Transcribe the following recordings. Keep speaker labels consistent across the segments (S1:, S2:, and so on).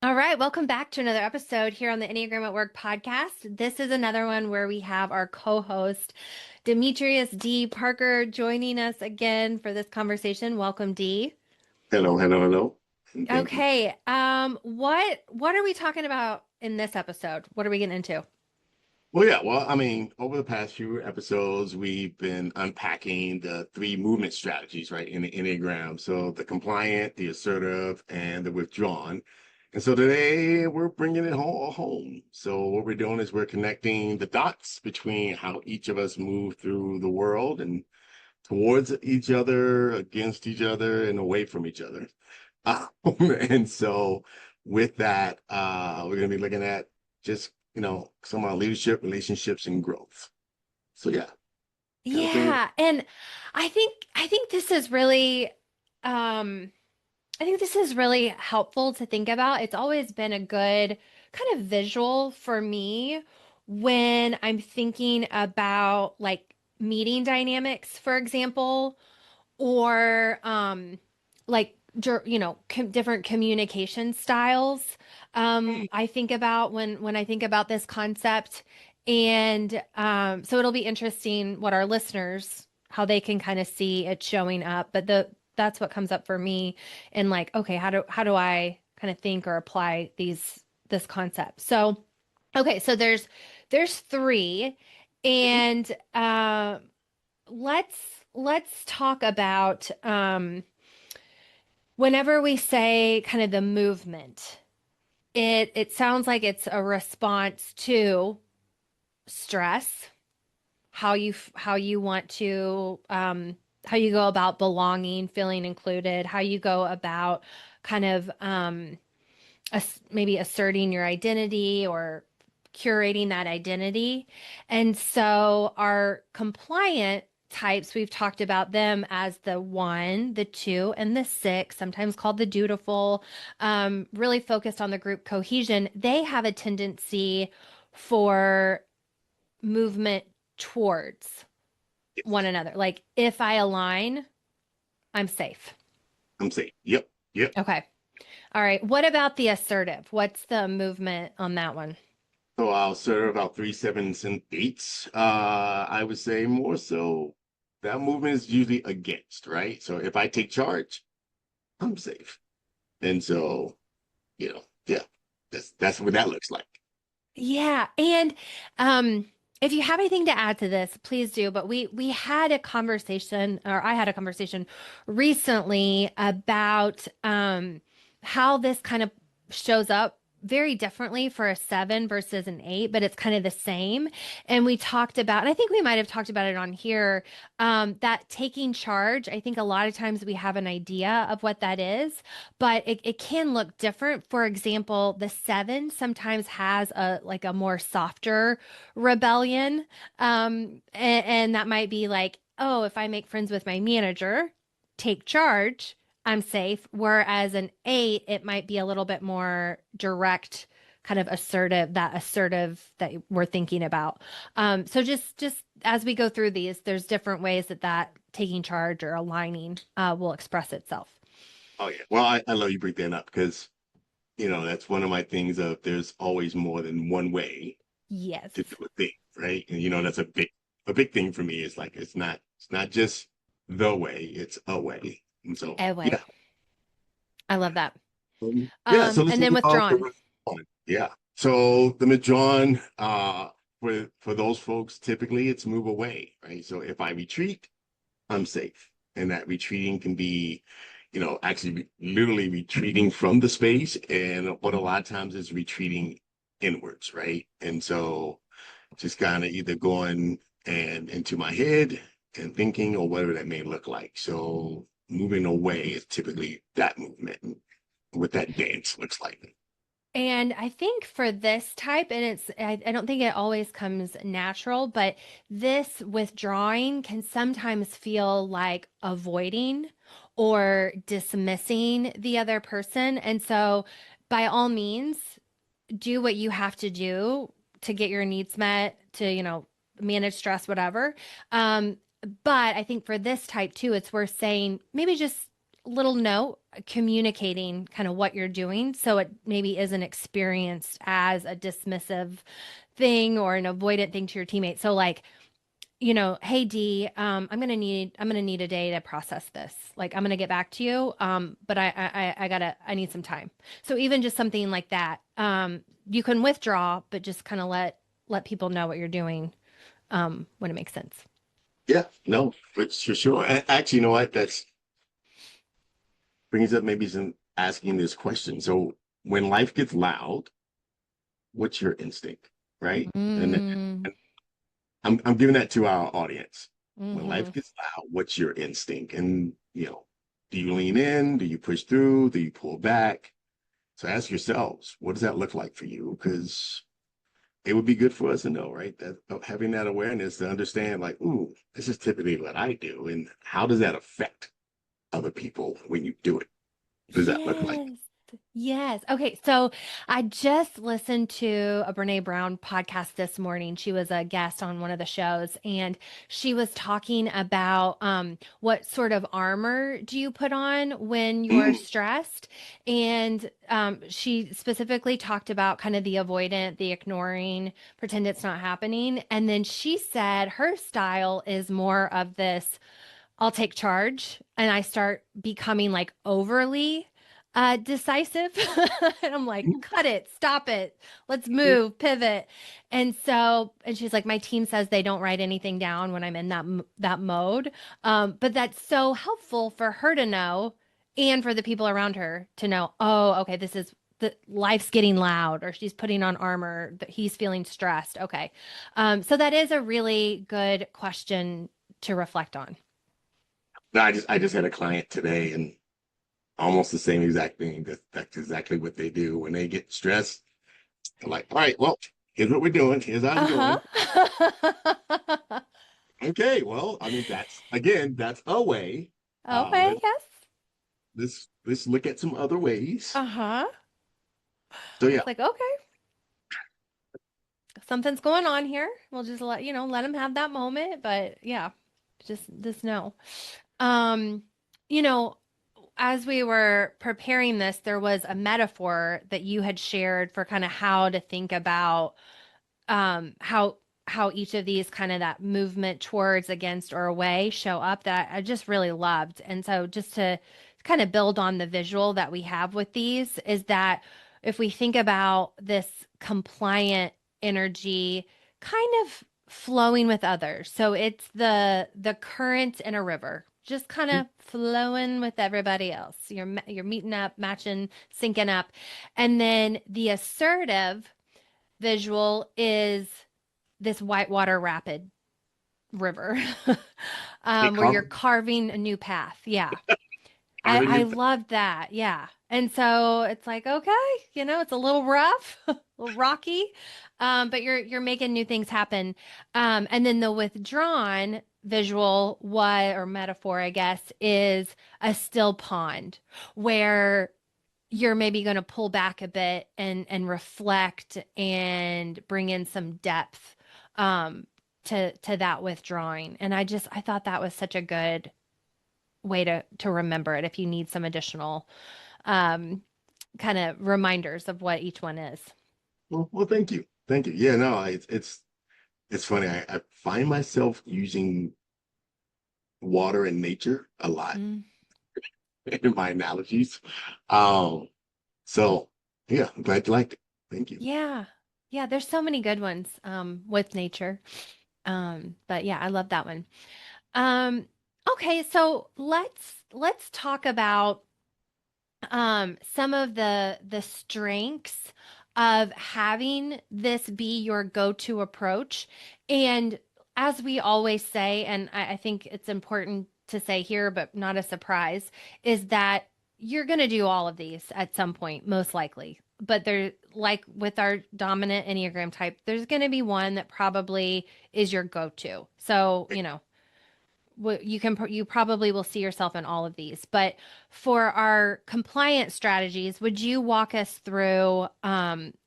S1: All right, welcome back to another episode here on the Enneagram at Work podcast. This is another one where we have our co-host Demetrius D. Parker joining us again for this conversation. Welcome, D.
S2: Hello, hello, hello, and thank you.
S1: Okay, what are we talking about in this episode? What are we getting into?
S2: Over the past few episodes, we've been unpacking the three movement strategies, right, in the Enneagram. So the compliant, the assertive, and the withdrawn. And so today we're bringing it home. So what we're doing is we're connecting the dots between how each of us move through the world and towards each other, against each other, and away from each other. Um, and so with that, we're going to be looking at just, some of our leadership, relationships, and growth. So yeah, kind of bring it.
S1: Yeah, and I think this is really um I think this is really helpful to think about. It's always been a good kind of visual for me when I'm thinking about like meeting dynamics, for example, or like different communication styles. I think about when I think about this concept, and so it'll be interesting what our listeners how they can kind of see it showing up. But the that's what comes up for me, and like, okay, how do I kind of think or apply this concept? So, okay, so there's three, and let's let's talk about whenever we say kind of the movement, it sounds like it's a response to stress, how you want to how you go about belonging, feeling included, how you go about kind of maybe asserting your identity or curating that identity. And so our compliant types, we've talked about them as the one, the two, and the six, sometimes called the dutiful, really focused on the group cohesion. They have a tendency for movement towards one
S2: Yes,
S1: another. Like if I align, I'm safe.
S2: I'm saying, yep, yep.
S1: Okay. All right. What about the assertive? What's the movement on that one?
S2: So I'll serve about three, sevens, and eights. I would say more so that movement is usually against, right? So if I take charge, I'm safe. And so, yeah, that's what that looks like.
S1: Yeah, and if you have anything to add to this, please do. But we had a conversation, or I had a conversation recently about how this kind of shows up very differently for a seven versus an eight, but it's kind of the same. And we talked about, and I think we might have talked about it on here, that taking charge. I think a lot of times we have an idea of what that is, but it can look different. For example, the seven sometimes has a like a more softer rebellion. And that might be like, oh, if I make friends with my manager, take charge, I'm safe. Whereas an eight, it might be a little bit more direct, kind of assertive that we're thinking about. So just as we go through these, there's different ways that taking charge or aligning will express itself.
S2: Oh yeah. Well, I love you bring that up because that's one of my things of there's always more than one way
S1: Yes.
S2: to do a thing, right? And that's a big thing for me. Is like it's not just the way, it's a way. And so
S1: Anyway,
S2: yeah.
S1: I love that.
S2: Yeah, so let's
S1: And
S2: talk
S1: then
S2: about the
S1: withdrawn.
S2: withdrawn. Yeah. So the withdrawn, for those folks, typically it's move away, right? So if I retreat, I'm safe. And that retreating can be, actually literally retreating from the space. And what a lot of times is retreating inwards, right? And so just kind of either going and into my head and thinking or whatever that may look like. So moving away is typically that movement, what that dance looks like.
S1: And I think for this type, and I don't think it always comes natural, but this withdrawing can sometimes feel like avoiding or dismissing the other person. And so, by all means, do what you have to do to get your needs met, to, manage stress, whatever. But I think for this type too, it's worth saying maybe just little note communicating kind of what you're doing so it maybe isn't experienced as a dismissive thing or an avoidant thing to your teammates. So like, hey D, I'm gonna need a day to process this. Like I'm gonna get back to you. But I need some time. So even just something like that, you can withdraw, but just kind of let people know what you're doing, when it makes sense.
S2: Yeah, no, for sure. Actually, you know what? That's brings up maybe some asking this question. So when life gets loud, what's your instinct, right?
S1: Mm,
S2: And I'm giving that to our audience. When life
S1: hmm.
S2: gets loud, what's your instinct? And do you lean in? Do you push through? Do you pull back? So ask yourselves, what does that look like for you? Because it would be good for us to know, right? That having that awareness to understand, like, ooh, this is typically what I do, and how does that affect other people when you do it? What does that look like?
S1: Yes. Yes. Okay. So I just listened to a Brene Brown podcast this morning. She was a guest on one of the shows, and she was talking about what sort of armor do you put on when you're
S2: Mm,
S1: stressed? And she specifically talked about kind of the avoidant, the ignoring, pretend it's not happening. And then she said her style is more of this. I'll take charge and I start becoming like overly decisive. And I'm like,
S2: mm,
S1: cut it, stop it, let's
S2: yeah.
S1: move, pivot. And she's like, my team says they don't write anything down when I'm in that mode. But that's so helpful for her to know and for the people around her to know, oh, okay, this is the life's getting loud, or she's putting on armor, that he's feeling stressed. Okay. So that is a really good question to reflect on.
S2: No, I just had a client today, and almost the same exact thing. That's exactly what they do when they get stressed. They're like, all right, well, here's what we're doing. Here's how I'm
S1: Uh-huh.
S2: going. Okay, well, I mean, that's a way. Uh,
S1: Okay,
S2: let,
S1: yes.
S2: let's look at some other ways.
S1: Uh-huh.
S2: So yeah,
S1: It's like, okay, something's going on here. We'll just let him have that moment, but yeah, just know. Um, you know, as we were preparing this, there was a metaphor that you had shared for kind of how to think about how each of these kind of that movement towards, against, or away show up that I just really loved. And so just to kind of build on the visual that we have with these is that if we think about this compliant energy kind of flowing with others. So it's the current in a river, just kind of flowing with everybody else. You're meeting up, matching, syncing up. And then the assertive visual is this whitewater rapid river,
S2: they
S1: where you're
S2: carve,
S1: carving a new path. Yeah.
S2: carve a
S1: I
S2: new.
S1: love that. Yeah. And so it's like, okay, it's a little rough, a little rocky, but you're making new things happen. And then the withdrawn visual, what, or metaphor, I guess, is a still pond where you're maybe going to pull back a bit and reflect and bring in some depth, um, to that withdrawing. And I thought that was such a good way to remember it if you need some additional um, kind of reminders of what each one is.
S2: Well, thank you, thank you. Yeah, no, it's funny. I find myself using water and nature a lot
S1: Mm.
S2: in my analogies. Um, so yeah, I'm glad you liked it. Thank you.
S1: Yeah. Yeah, there's so many good ones with nature. But yeah, I love that one. Okay, so let's talk about some of the strengths of having this be your go-to approach. And as we always say, and I think it's important to say here, but not a surprise, is that you're going to do all of these at some point, most likely. But there, like with our dominant Enneagram type, there's going to be one that probably is your go-to. So, you probably will see yourself in all of these. But for our compliance strategies, would you walk us through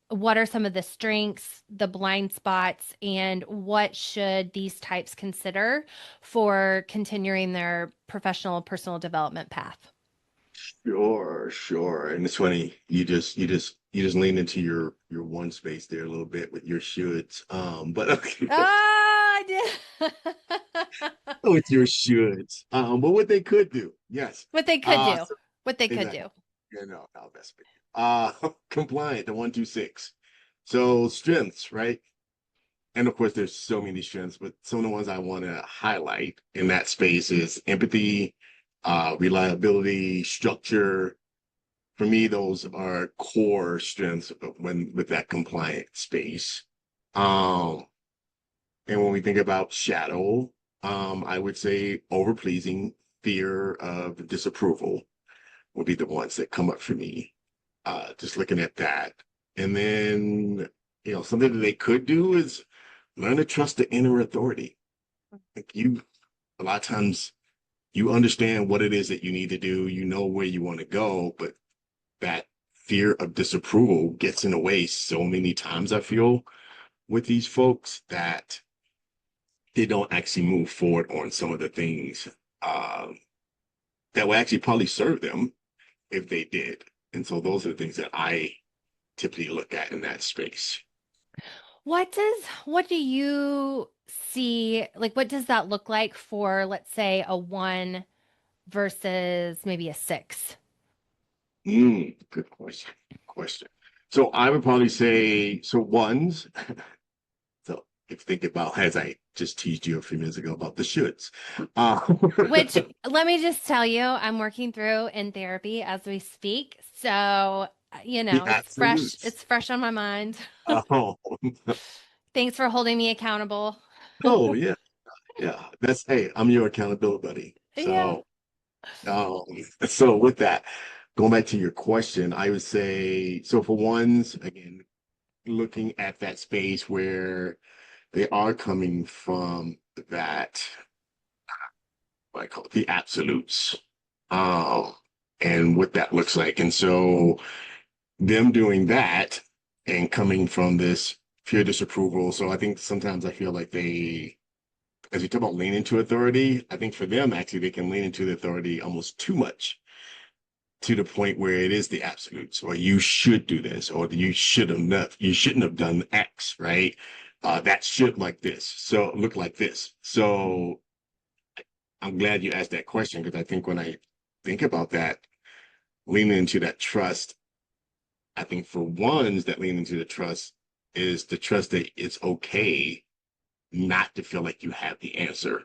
S1: what are some of the strengths, the blind spots, and what should these types consider for continuing their professional personal development path?
S2: Sure, sure. And it's funny, you just lean into your one space there a little bit with your shoulds. But okay,
S1: Ah, I did.
S2: with your shoulds. But what they could do, yes.
S1: What they could do.
S2: So
S1: What they could
S2: exactly.
S1: do.
S2: Yeah, no, I'll mess with you. Compliant, the 126. So strengths, right? And of course, there's so many strengths, but some of the ones I want to highlight in that space is empathy, reliability, structure. For me, those are core strengths when with that compliant space. Um, and when we think about shadow, I would say overpleasing, fear of disapproval would be the ones that come up for me. Just looking at that. And then, something that they could do is learn to trust the inner authority. Like a lot of times you understand what it is that you need to do, you know where you want to go, but that fear of disapproval gets in the way so many times, I feel, with these folks that they don't actually move forward on some of the things um, that would actually probably serve them if they did. And so those are the things that I typically look at in that space.
S1: What do you see? Like, what does that look like for, let's say, a one versus maybe a six?
S2: Good question. Question. So I would probably say, so ones, so if you think about, as I just teased you a few minutes ago about the shoulds. Uh,
S1: Which, let me just tell you, I'm working through in therapy as we speak. So,
S2: the
S1: It's
S2: absolutes.
S1: fresh on my mind.
S2: Oh,
S1: Thanks for holding me accountable.
S2: oh yeah, yeah. That's hey, I'm your accountability buddy.
S1: Yeah.
S2: Um, so with that, going back to your question, I would say so for ones, again, looking at that space where they are coming from that, what I call it, the absolutes, um, and what that looks like. And so them doing that and coming from this fear disapproval. So I think sometimes I feel like they, as you talk about leaning into authority, I think for them actually they can lean into the authority almost too much to the point where it is the absolutes, or you should do this, or you shouldn't have done X, right? That should like this, so look like this. So I'm glad you asked that question because I think when I think about that, leaning into that trust, I think for ones that lean into the trust is the trust that it's okay not to feel like you have the answer.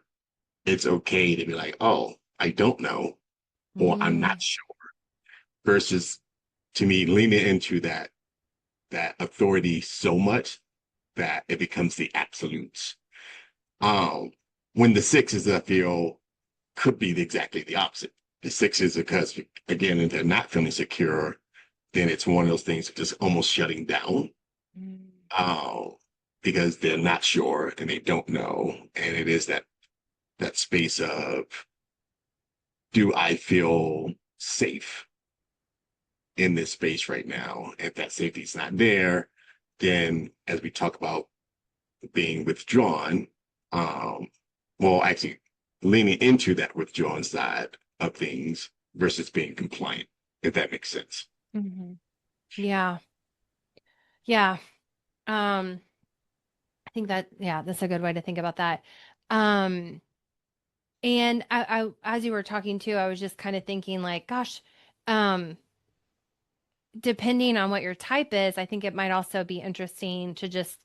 S2: It's okay to be like, oh, I don't know, or I'm
S1: Mm,
S2: not sure, versus to me leaning into that authority so much that it becomes the absolutes. Um, when the sixes, I feel, could be exactly the opposite. The sixes, because again, if they're not feeling secure, then it's one of those things of just almost shutting down
S1: mm,
S2: um, because they're not sure and they don't know. And it is that space of, do I feel safe in this space right now? If that safety is not there, then as we talk about being withdrawn, um, well, actually leaning into that withdrawn side of things versus being compliant, if that makes sense.
S1: mhm. Yeah. Yeah. Um, I think yeah, that's a good way to think about that. Um, and as you were talking too, I was just kind of thinking like, gosh, um, depending on what your type is, I think it might also be interesting to just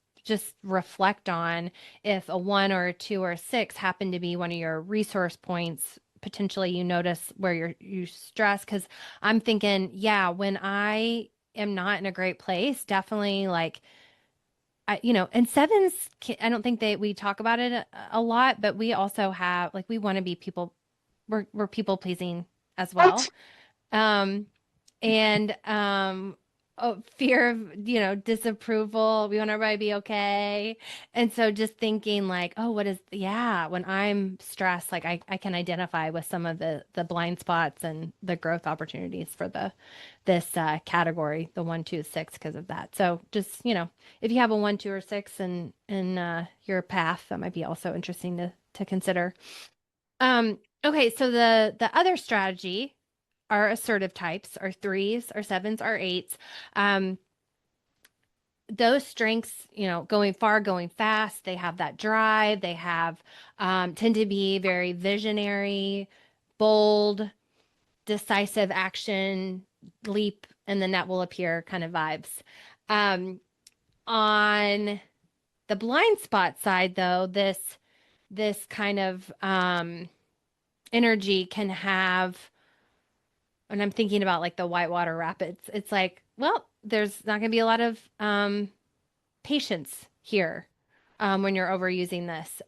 S1: reflect on if a one or a two or a six happen to be one of your resource points. Potentially, you notice where you stress because I'm thinking, yeah, when I am not in a great place, definitely like and sevens, I don't think we talk about it a lot, but we also have like we want to be people. We're people pleasing as well.
S2: What?
S1: Um, and oh, fear of disapproval. We want everybody to be okay. And so just thinking like, oh, yeah, when I'm stressed, like I can identify with some of the blind spots and the growth opportunities for this category, the 1, 2, 6, because of that. So just if you have a 1, 2, or 6 in your path, that might be also interesting to consider. Okay, so the other strategy are assertive types, are threes, are sevens, are eights. Um, those strengths, going far, going fast, they have that drive, they have tend to be very visionary, bold, decisive action, leap, and the net will appear kind of vibes. Um, on the blind spot side, though, this kind of energy can have, and I'm thinking about like the whitewater rapids. It's like, well, there's not going to be a lot of patience here when you're overusing this.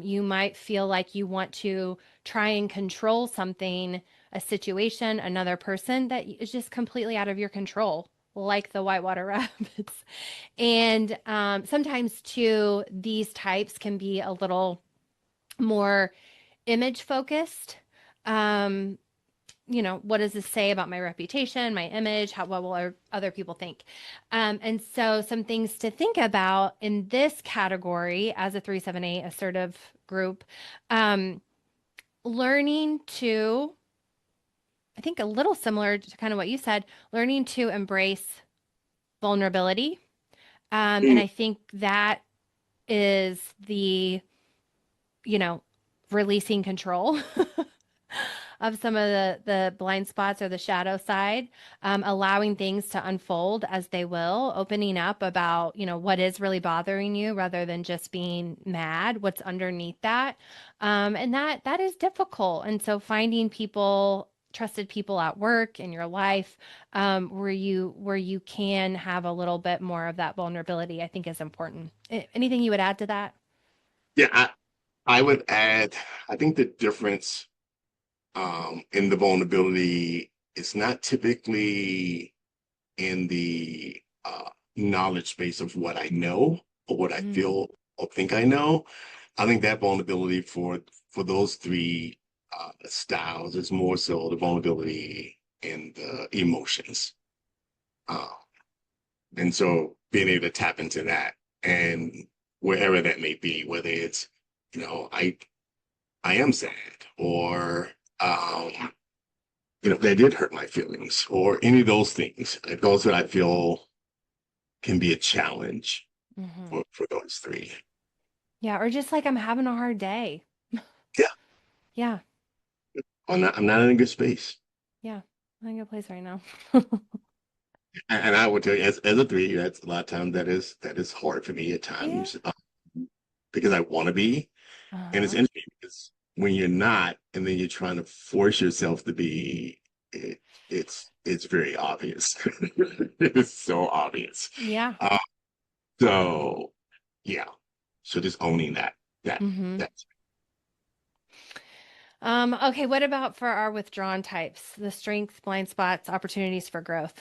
S1: You might feel like you want to try and control something, a situation, another person that is just completely out of your control, like the whitewater rapids. And sometimes, too, these types can be a little more image focused. Um, what does this say about my reputation, my image? What will other people think? And so, some things to think about in this category as a 378 assertive group, um, learning to, I think a little similar to kind of what you said, learning to embrace vulnerability. And
S2: Mm.
S1: I think that is the, you know, releasing control of some of the blind spots or the shadow side, allowing things to unfold as they will, opening up about, what is really bothering you rather than just being mad, what's underneath that. And that is difficult. And so finding people, trusted people at work in your life, where you can have a little bit more of that vulnerability, I think is important. Anything you would add to that?
S2: Yeah, I would add, I think the difference in the vulnerability is not typically in the knowledge base of what I know or what I
S1: Mm,
S2: feel or think I know. I think that vulnerability for those three styles is more so the vulnerability in the emotions. Uh, and so being able to tap into that and wherever that may be, whether it's, you know, I am sad or um, that did hurt my feelings or any of those things. Those that I feel can be a challenge
S1: hmm
S2: for those three.
S1: Yeah, or just like I'm having a hard day.
S2: Yeah,
S1: Yeah,
S2: I'm not in a good space.
S1: yeah, I'm in a good place right now.
S2: And I would tell you, as a three, that's a lot of times that is hard for me at
S1: Yeah.
S2: times because I want to be, and it's
S1: Uh-huh.
S2: interesting because when you're not, and then you're trying to force yourself to be, it, it's very obvious. It's so obvious.
S1: Yeah.
S2: Uh, so yeah, so just owning that
S1: hmm
S2: that.
S1: Okay, what about for our withdrawn types? The strengths, blind spots, opportunities for growth.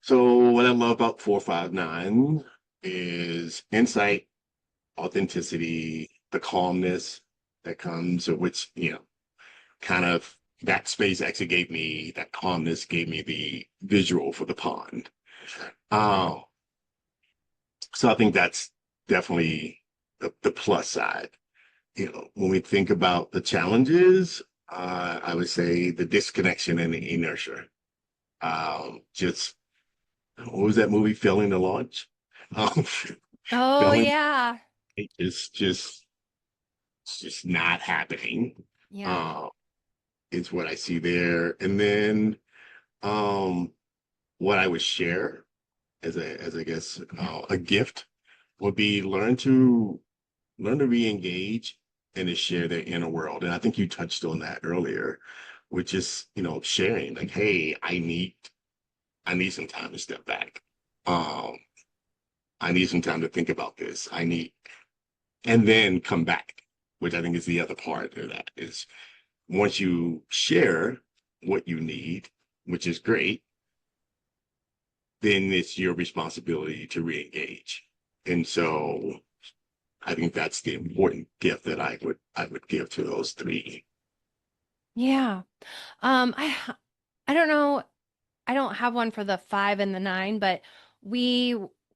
S2: So what I love about 459 is insight, authenticity, the calmness that comes, which, kind of that space actually gave me that calmness, gave me the visual for the pond. Um, so I think that's definitely the plus side. When we think about the challenges, I would say the disconnection and the inertia. Just what was that movie, Failing to Launch? Um,
S1: Oh,
S2: failing
S1: yeah.
S2: is just not happening.
S1: Yeah.
S2: Uh, is what I see there. And then um, what I would share as I guess a gift would be learn to re-engage and to share their inner world. And I think you touched on that earlier, which is sharing like, hey, I need some time to step back. Um, I need some time to think about this. And then come back, which I think is the other part of that is once you share what you need, which is great, then it's your responsibility to re-engage. And so I think that's the important gift that I would give to those three.
S1: Yeah. I don't know. I don't have one for the 5 and the 9, but we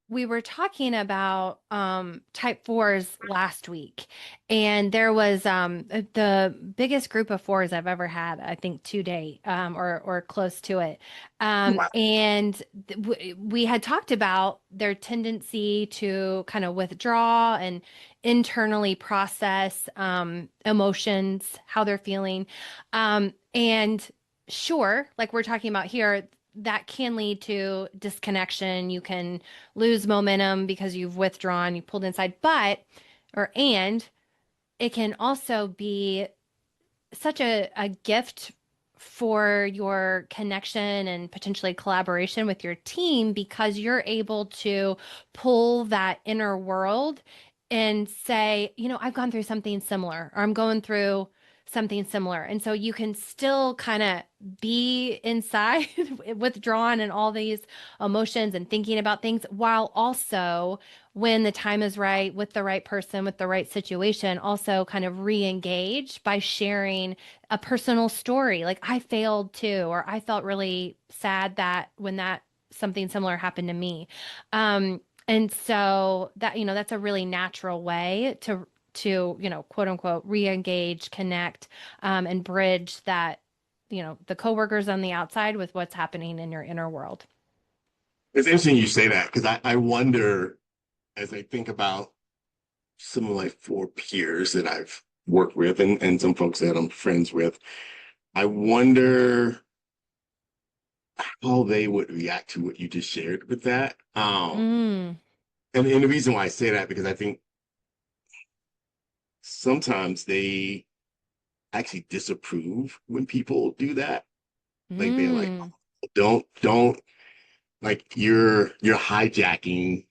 S1: we were talking about type fours last week, and there was the biggest group of fours I've ever had, I think, to date, or close to it.
S2: Wow.
S1: And we had talked about their tendency to kind of withdraw and internally process emotions, how they're feeling. And sure, like we're talking about here, that can lead to disconnection. You can lose momentum because you've withdrawn, you pulled inside, and it can also be such a gift for your connection and potentially collaboration with your team because you're able to pull that inner world and say, I've gone through something similar, or I'm going through something similar. And so you can still kind of be inside, withdrawn and all these emotions and thinking about things, while also, when the time is right, with the right person, with the right situation, also kind of re-engage by sharing a personal story. Like, I failed too, or I felt really sad that when that something similar happened to me. And so that, that's a really natural way to, quote unquote, re-engage, connect, and bridge that, the coworkers on the outside with what's happening in your inner world.
S2: It's interesting you say that because I wonder as I think about some of my four peers that I've worked with and some folks that I'm friends with, I wonder how they would react to what you just shared with that.
S1: Mm,
S2: And the reason why I say that because I think sometimes they actually disapprove when people do that. Like they're like,
S1: mm,
S2: don't like you're hijacking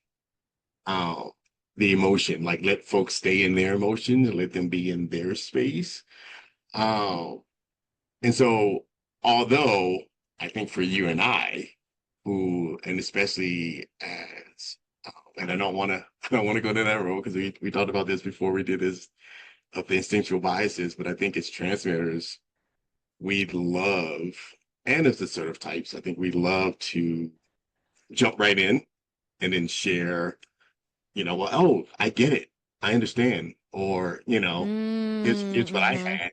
S2: um the emotion. Like let folks stay in their emotions and let them be in their space. Um and so although I think for you and I, who and especially as and I don't want to I don't want to go down that road because we talked about this before we did this of the instinctual biases, but I think as transmitters, we'd love, and as assertive types, I think we'd love to jump right in and then share, well, oh, I get it. I understand. Or,
S1: mm,
S2: here's what I
S1: mm-hmm,
S2: had.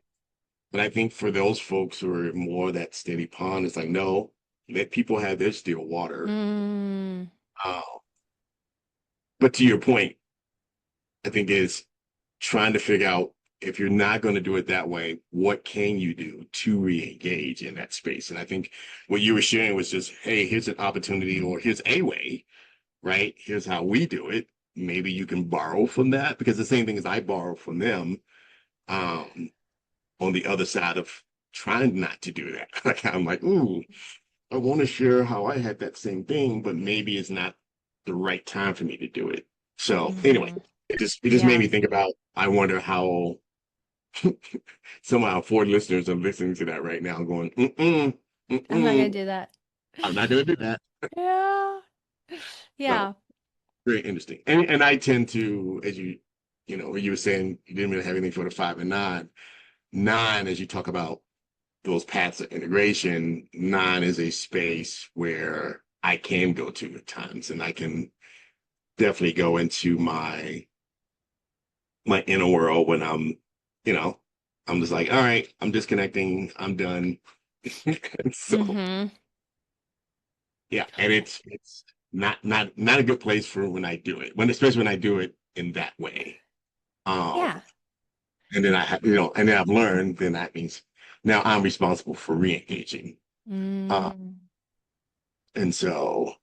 S2: But I think for those folks who are more that steady pond, it's like, no, let people have their still water.
S1: mm,
S2: Uh, but to your point, I think is trying to figure out if you're not going to do it that way, what can you do to re-engage in that space? And I think what you were sharing was just, hey, here's an opportunity or here's a way, right? Here's how we do it. Maybe you can borrow from that because the same thing as I borrow from them um, on the other side of trying not to do that. Like I'm like, ooh, I want to share how I had that same thing, but maybe it's not the right time for me to do it. So anyway,
S1: mm-hmm.
S2: it just made
S1: Yeah,
S2: me think about I wonder how some of our four listeners are listening to that right now, going, "Mm-mm,
S1: I'm not gonna
S2: mm-mm,
S1: do that.
S2: I'm not going to do that."
S1: Yeah,
S2: So
S1: yeah.
S2: very interesting. And I tend to, as you were saying, you didn't really have anything for the 5 and 9. 9, as you talk about those paths of integration, 9 is a space where I can go to at times, and I can definitely go into my inner world when you know, I'm just like, all right, I'm disconnecting, I'm done. So
S1: Mm-hmm.
S2: yeah, and it's not a good place for when I do it. Especially when I do it in that way.
S1: Yeah.
S2: And then and then I've learned then that means now I'm responsible for re-engaging. Uh,
S1: Mm,
S2: and so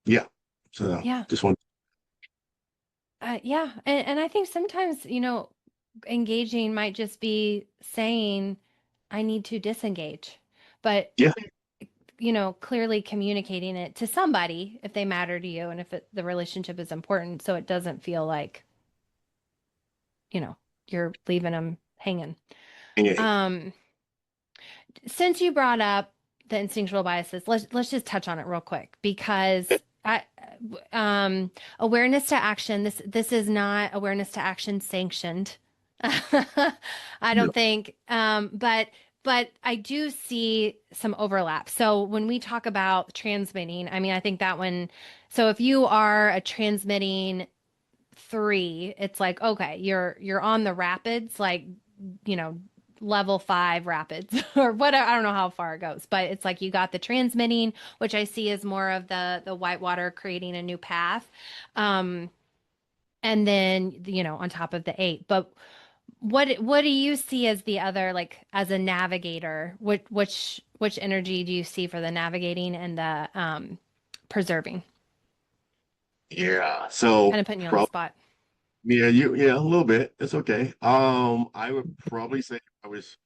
S2: yeah. So
S1: yeah.
S2: just want
S1: Yeah. And I think sometimes, engaging might just be saying, I need to disengage. But,
S2: yeah,
S1: clearly communicating it to somebody if they matter to you and if the relationship is important, so it doesn't feel like, you know, you're leaving them hanging.
S2: yeah,
S1: Um, since you brought up the instinctual biases, let's just touch on it real quick because awareness to action, this is not awareness to action sanctioned. I
S2: yeah.
S1: don't think. But but I do see some overlap. So when we talk about transmitting, I mean, I think that one, so if you are a transmitting three, it's like, okay, you're on the rapids, like, you know, level five rapids or whatever. I don't know how far it goes, but it's like you got the transmitting, which I see as more of the white water creating a new path. Um, and then, on top of the eight. But what do you see as the other, like as a navigator? Which energy do you see for the navigating and the preserving?
S2: Yeah. So
S1: Kind of putting you on the
S2: probably
S1: spot.
S2: yeah, a little bit. It's okay. I would probably say if I was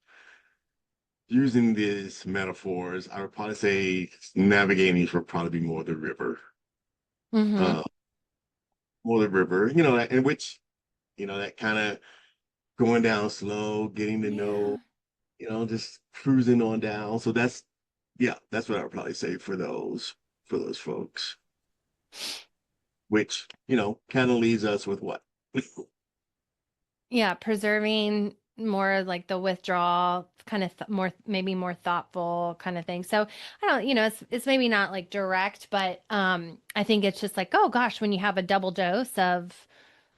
S2: using these metaphors, I would probably say navigating would probably be more the river.
S1: Mm-hmm.
S2: Uh more the river, in which, that kind of going down slow, getting to know,
S1: Yeah.
S2: just cruising on down. So that's what I would probably say for those folks, which, kind of leaves us with what?
S1: Yeah, preserving more like the withdrawal, kind of more, maybe more thoughtful kind of thing. So I don't, it's maybe not like direct, but I think it's just like, oh gosh, when you have a double dose of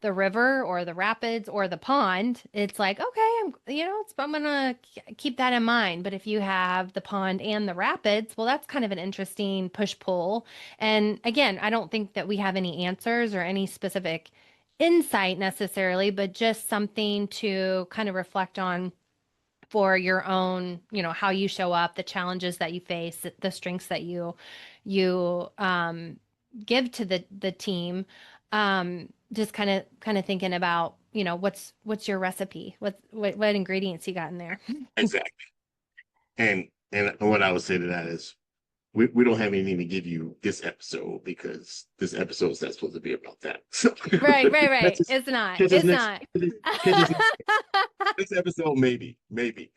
S1: the river or the rapids or the pond, it's like, okay, I'm gonna keep that in mind. But if you have the pond and the rapids, well, that's kind of an interesting push pull. And again, I don't think that we have any answers or any specific insight necessarily, but just something to kind of reflect on for your own, how you show up, the challenges that you face, the strengths that you give to the team. Just kind of thinking about, what's your recipe? What ingredients you got in there?
S2: Exactly. And what I would say to that is we don't have anything to give you this episode because this episode is not supposed to be about that. So
S1: Right, right,
S2: catch
S1: right.
S2: us,
S1: It's not.
S2: catch us
S1: It's
S2: next
S1: not.
S2: catch us next episode, maybe.
S1: Maybe.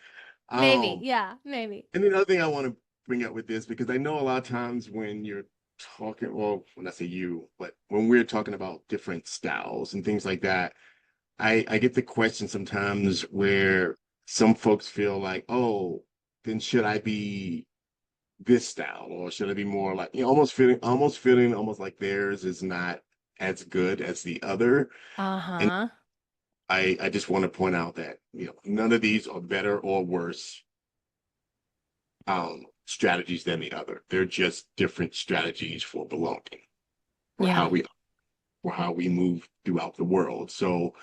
S2: Um,
S1: Yeah, maybe.
S2: and the other thing I want to bring up with this, because I know a lot of times when you're talking, well, when I say you, but when we're talking about different styles and things like that, I get the question sometimes where some folks feel like, oh, then should I be this style, or should it be more like, almost feeling almost like theirs is not as good as the other. And
S1: Uh-huh.
S2: I just want to point out that, none of these are better or worse strategies than the other. They're just different strategies for belonging, or
S1: Yeah.
S2: how we move throughout the world. So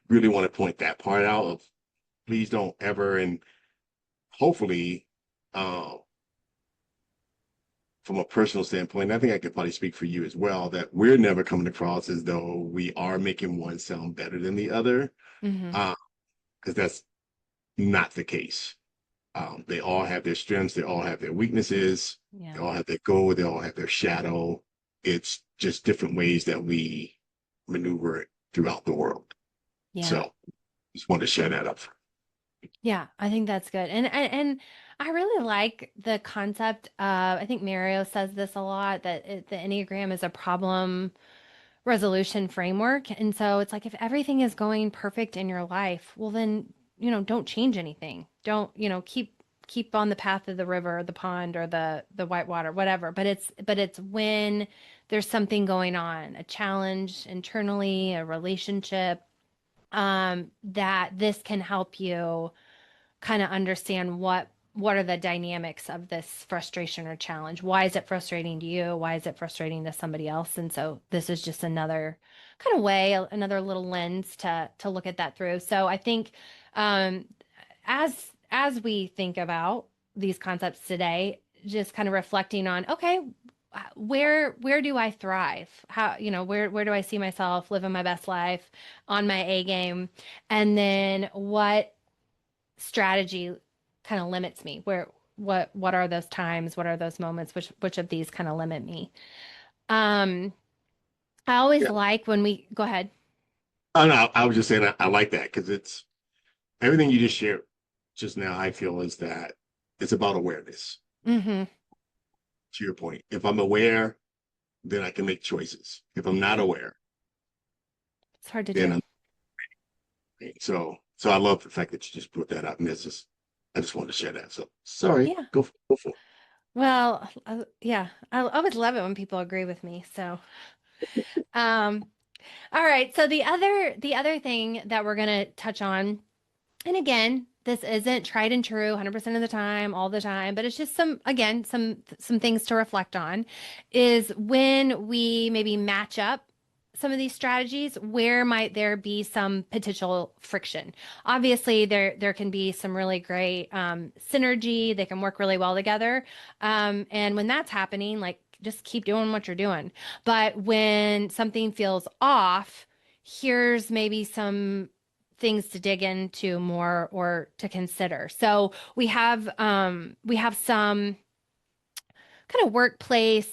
S2: really want to point that part out of, please don't ever, and hopefully, um from a personal standpoint, I think I could probably speak for you as well, that we're never coming across as though we are making one sound better than the other,
S1: Mm-hmm.
S2: because that's not the case. They all have their strengths, they all have their weaknesses, they
S1: Yeah.
S2: all have their goal, they all have their shadow. It's just different ways that we maneuver it throughout the world.
S1: Yeah.
S2: So just wanted to share that up.
S1: Yeah, I think that's good. And I really like the concept of, I think Mario says this a lot, that the Enneagram is a problem resolution framework. And so it's like if everything is going perfect in your life, well then, don't change anything. Don't, keep on the path of the river or the pond or the white water, whatever. But it's when there's something going on, a challenge internally, a relationship, that this can help you kind of understand what are the dynamics of this frustration or challenge. Why is it frustrating to you? Why is it frustrating to somebody else? And so this is just another kind of way, another little lens to look at that through. So I think, um, as we think about these concepts today, just kind of reflecting on, okay, where do I thrive? How, where do I see myself living my best life on my A game? And then what strategy kind of limits me? What are those times? What are those moments? Which of these kind of limit me? Um, I always
S2: Yeah.
S1: like when we go ahead.
S2: Oh, no, I was just saying I like that because it's everything you just shared just now, I feel is that it's about awareness.
S1: Mm-hmm.
S2: To your point, if I'm aware, then I can make choices. If I'm not
S1: Yeah,
S2: aware,
S1: it's hard to
S2: then
S1: do.
S2: I'm so I love the fact that you just brought that up, and it's just I just wanted to share that. So sorry,
S1: Yeah.
S2: go for it.
S1: Well, yeah, I always love it when people agree with me. So, um, all right. So the other thing that we're gonna touch on, and again, this isn't tried and true 100% of the time, all the time, but it's just some things to reflect on, is when we maybe match up some of these strategies, where might there be some potential friction? Obviously, there can be some really great synergy. They can work really well together, and when that's happening, like just keep doing what you're doing. But when something feels off, here's maybe some things to dig into more or to consider. So we have some kind of workplace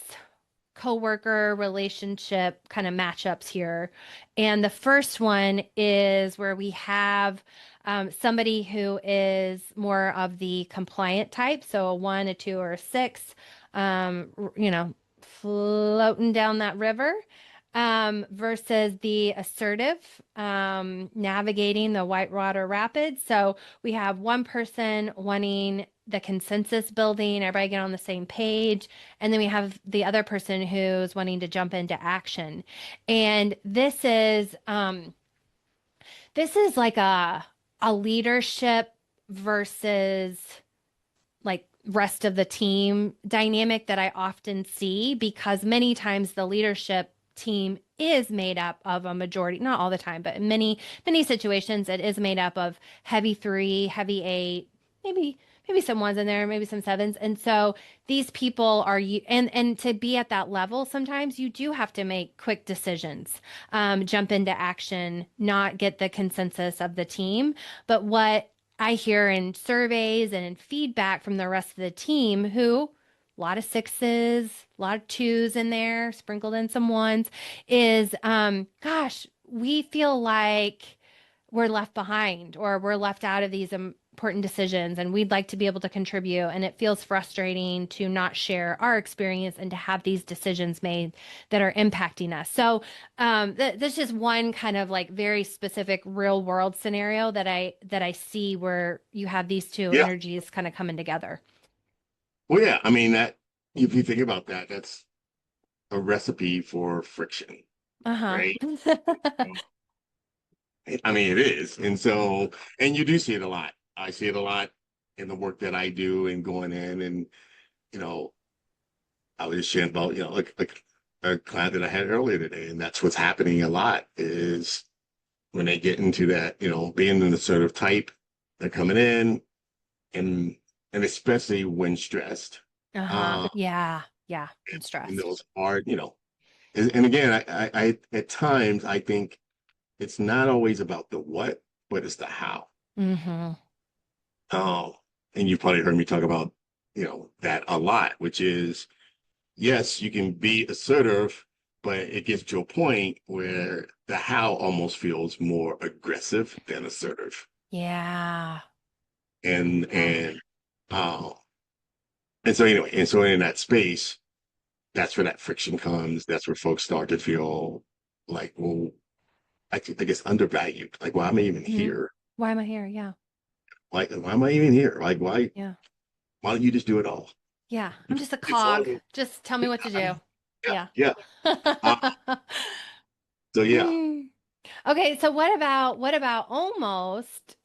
S1: coworker relationship kind of matchups here. And the first one is where we have somebody who is more of the compliant type, so a one, a two, or a six, you know, floating down that river, versus the assertive, navigating the whitewater rapids. So we have one person wanting the consensus building, everybody get on the same page, and then we have the other person who's wanting to jump into action. And this is like a leadership versus like rest of the team dynamic that I often see, because many times the leadership team is made up of a majority, not all the time, but in many situations it is made up of heavy three, heavy eight, maybe some ones in there, maybe some sevens. And so these people are you, and to be at that level, sometimes you do have to make quick decisions, jump into action, not get the consensus of the team. But what I hear in surveys and in feedback from the rest of the team, who a lot of sixes, a lot of twos in there, sprinkled in some ones, is gosh, we feel like we're left behind or we're left out of these important decisions, and we'd like to be able to contribute, and it feels frustrating to not share our experience and to have these decisions made that are impacting us. So that's just one kind of like very specific real world scenario that I see where you have these two
S2: Yeah.
S1: energies kind of coming together.
S2: Well, yeah. I mean that if you think about that, that's a recipe for friction,
S1: Uh-huh.
S2: right? I mean, it is. And so, and you do see it a lot. I see it a lot in the work that I do and going in and, you know, I was just sharing about, like a client that I had earlier today. And that's what's happening a lot is when they get into that, being an assertive type, they're coming in and, and especially when stressed,
S1: Uh-huh.
S2: uh,
S1: Yeah. Yeah.
S2: and
S1: And
S2: in
S1: stressed.
S2: those hard, and again, I at times I think it's not always about the what, but it's the how.
S1: Mm-hmm.
S2: Um, and you've probably heard me talk about, that a lot, which is, yes, you can be assertive, but it gets to a point where the how almost feels more aggressive than assertive.
S1: Yeah.
S2: And
S1: Yeah.
S2: and um and so anyway, and so in that space, that's where that friction comes. That's where folks start to feel like, well, I guess undervalued. Like, why am I even
S1: Hmm.
S2: here?
S1: Why am I here? Yeah.
S2: Like, why am I even here? Like,
S1: Yeah.
S2: why don't you just do it all?
S1: Yeah. I'm just a
S2: It's all
S1: cog. Just tell me what to do.
S2: yeah,
S1: Yeah.
S2: yeah. Uh, so yeah.
S1: Hmm. Okay, so what about almost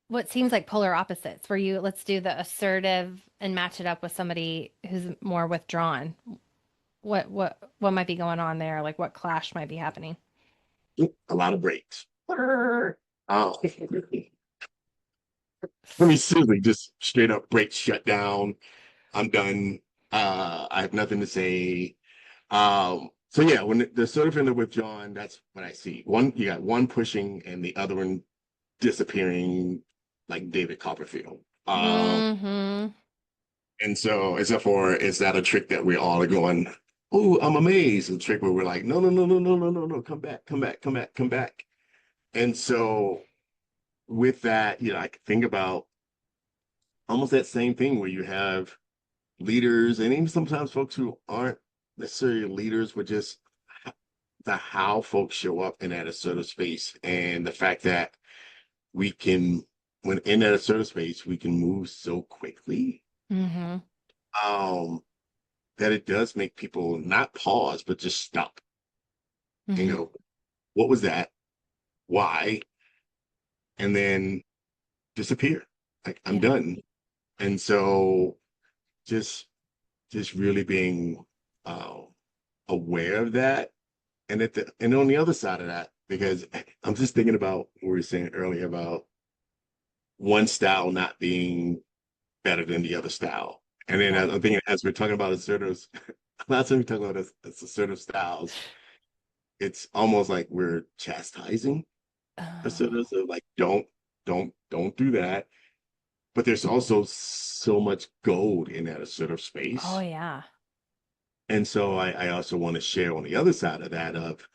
S1: what seems like polar opposites, where you let's do the assertive and match it up with somebody who's more withdrawn. What might be going on there? Like what clash might be happening?
S2: A lot of breaks. Oh, I mean, seriously, just straight up break, shut down. I'm done. I have nothing to say. So yeah, when the sort of in the withdrawn, that's what I see. One, you got one pushing and the other one disappearing, like David Copperfield.
S1: Mm-hmm.
S2: And so, except for, is that a trick that we all are going, oh, I'm amazed? A trick where we're like, no, no, no, no, no, no, no, no, come back, come back, come back, come back. And so, with that, I could think about almost that same thing where you have leaders and even sometimes folks who aren't necessarily leaders, but just the how folks show up in that assertive space and the fact that we can when in that assertive space, we can move so quickly,
S1: Mm-hmm.
S2: um, that it does make people not pause, but just stop and
S1: Mm-hmm.
S2: go, what was that? Why? And then disappear. Like I'm
S1: Yeah.
S2: done. And so just just really being uh, aware of that. And on the other side of that, because I'm just thinking about what we were saying earlier about one style not being better than the other style. And then
S1: Yeah.
S2: I'm thinking as we're talking about assertives, last time we talk about assertive styles, it's almost like we're chastising
S1: Oh.
S2: assertives of like don't do that. But there's also so much gold in that assertive
S1: Oh
S2: space.
S1: yeah.
S2: And so I also want to share on the other side of that of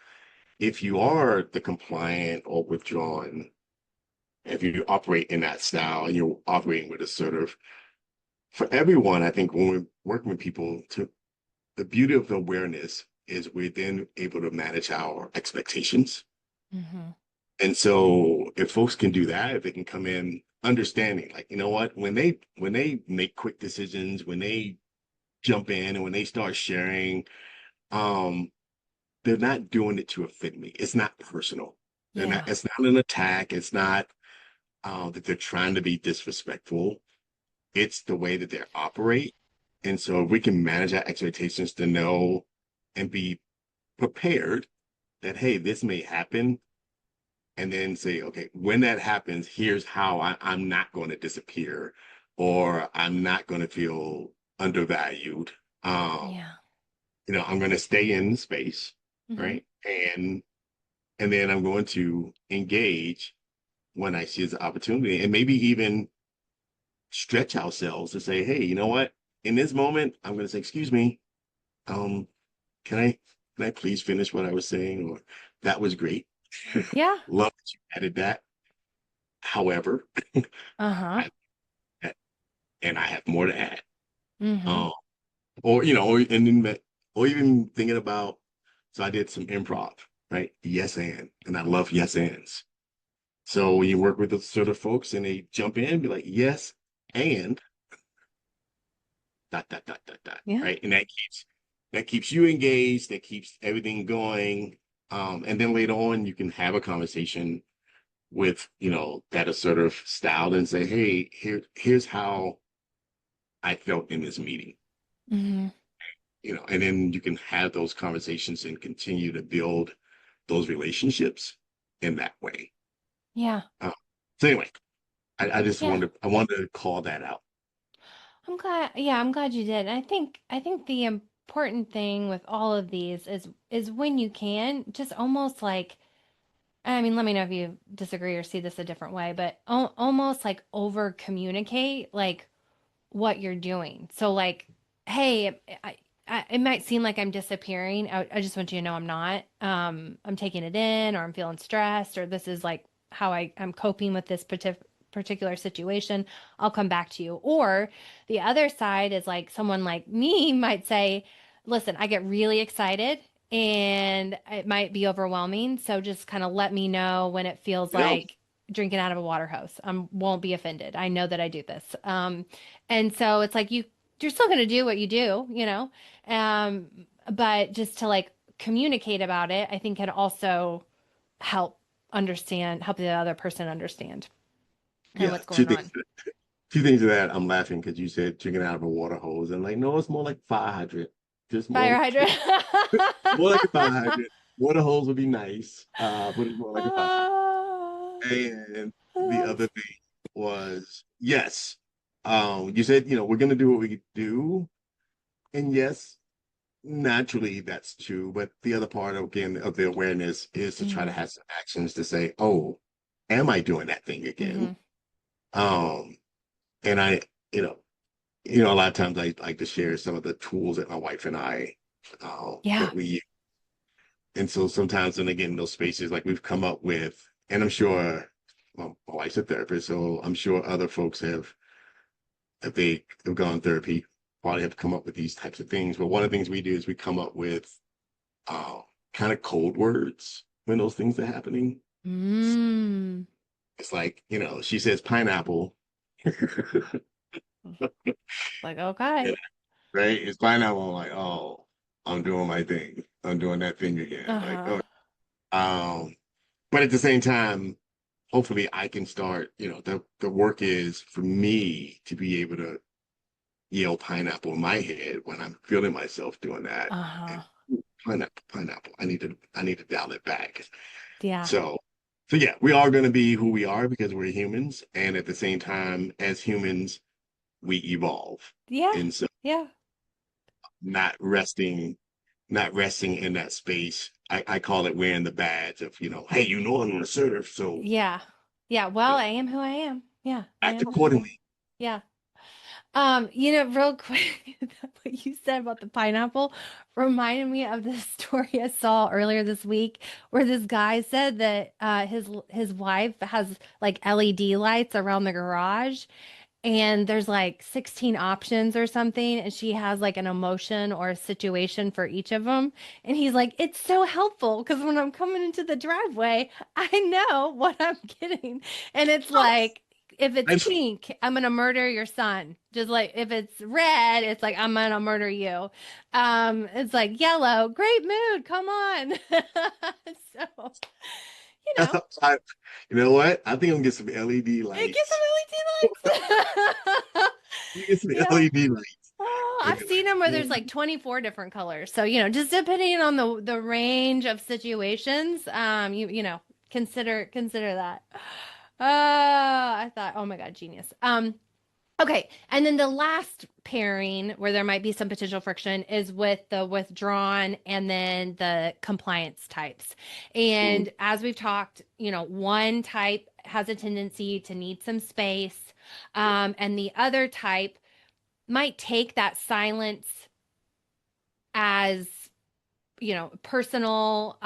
S2: if you are the compliant or withdrawn, if you operate in that style and you're operating with assertive, for everyone, I think when we're working with people, to the beauty of the awareness is we're then able to manage our expectations.
S1: Mm-hmm.
S2: And so if folks can do that, if they can come in understanding, like, you know what, when they make quick decisions, when they jump in and when they start sharing, um, they're not doing it to offend me. It's not personal. They're not,
S1: Yeah.
S2: it's not an attack. It's not that they're trying to be disrespectful. It's the way that they operate. And so if we can manage our expectations to know and be prepared that, hey, this may happen, and then say, okay, when that happens, here's how I'm not going to disappear or I'm not going to feel undervalued. Um,
S1: Yeah.
S2: I'm going to stay in space,
S1: Mm-hmm.
S2: right? And then I'm going to engage when I see the opportunity and maybe even stretch ourselves to say, hey, you know what? In this moment, I'm going to say, excuse me, um, can I can I please finish what I was saying? Or that was great.
S1: Yeah.
S2: Love that you added that. However,
S1: Uh-huh.
S2: I and I have more to add.
S1: Mm-hmm.
S2: Um, or or even thinking about. So I did some improv, right? Yes and I love yes ands. So when you work with the sort of folks and they jump in, be like yes and dot dot dot dot dot,
S1: Yeah.
S2: right? And that keeps you engaged. That keeps everything going. And then later on, you can have a conversation with that assertive style and say, hey, here's how I felt in this meeting.
S1: Mm-hmm.
S2: And then you can have those conversations and continue to build those relationships in that way.
S1: Yeah.
S2: Uh, so anyway, I just
S1: Yeah.
S2: wanted to call that out.
S1: I'm glad you did. And I think the important thing with all of these is when you can, just almost like, I mean, let me know if you disagree or see this a different way, but almost like over communicate like what you're doing. So like, hey, it might seem like I'm disappearing. I just want you to know I'm not. I'm taking it in, or I'm feeling stressed, or this is like how I'm coping with this particular situation. I'll come back to you. Or the other side is like someone like me might say, listen, I get really excited and it might be overwhelming. So just kind of let me know when it feels
S2: Yeah,
S1: like drinking out of a water hose. I won't be offended. I know that I do this. And so it's like you're still going to do what you do, um, but just to like communicate about it, I think can also help help the other person understand kind of
S2: yeah.
S1: what's going on.
S2: Two things to that. I'm laughing because you said drinking out of a water hose, and like, no, it's more like fire hydrant. Just
S1: Fire hydrant.
S2: more like a fire hydrant. Water hose would be nice, but it's more like a fire hydrant. And the other thing was, yes, you said, we're gonna do what we do. And yes, naturally that's true. But the other part again of the awareness is to try to
S1: Mm-hmm.
S2: have some actions to say, oh, am I doing that thing again?
S1: Mm-hmm.
S2: Um, and you know, a lot of times I like to share some of the tools that my wife and I
S1: Yeah.
S2: that we use. And so sometimes, and again, those spaces like we've come up with, and I'm sure, well, my wife's a therapist, so I'm sure other folks have, if they have gone therapy, probably have come up with these types of things. But one of the things we do is we come up with uh, kind of code words when those things are happening.
S1: Mm.
S2: It's like, she says pineapple,
S1: Like,
S2: yeah,
S1: okay.
S2: right? It's pineapple. I'm like, oh, I'm doing my thing. I'm doing that thing again. Like,
S1: Uh-huh.
S2: oh, um, but at the same time, hopefully I can start, the work is for me to be able to yell pineapple in my head when I'm feeling myself doing that. And
S1: Uh-huh.
S2: pineapple, pineapple. I need to dial it back.
S1: Yeah.
S2: So so yeah, we are going to be who we are because we're humans, and at the same time, as humans, we evolve.
S1: Yeah.
S2: And so
S1: Yeah.
S2: not resting, not resting in that space. I call it wearing the badge of, hey, I'm an assertive, so
S1: Yeah. Yeah.
S2: you
S1: Well,
S2: know,
S1: I am who I am. Yeah, I
S2: act
S1: am who I am.
S2: accordingly.
S1: Yeah. Real quick, what you said about the pineapple reminded me of this story I saw earlier this week where this guy said that his wife has like LED lights around the garage and there's like 16 options or something and she has like an emotion or a situation for each of them and he's like it's so helpful because when I'm coming into the driveway I know what I'm getting and it's like if it's
S2: I've
S1: pink I'm gonna murder your son just like if it's red it's like I'm gonna murder you it's like yellow great mood come on so you know
S2: I, you know what? I think I'm gonna get some LED
S1: it gets
S2: lights.
S1: some LED lights
S2: You get some
S1: yeah.
S2: LED lights
S1: Oh,
S2: and
S1: I've
S2: be
S1: seen them where
S2: like,
S1: there's like 24 different colors. So, just depending on the range of situations, consider that. I thought, oh my God, genius. Okay, and then the last pairing where there might be some potential friction is with the withdrawn and then the compliance types.
S2: mm,
S1: And as we've talked, one type has a tendency to need some space, and the other type might take that silence as personal,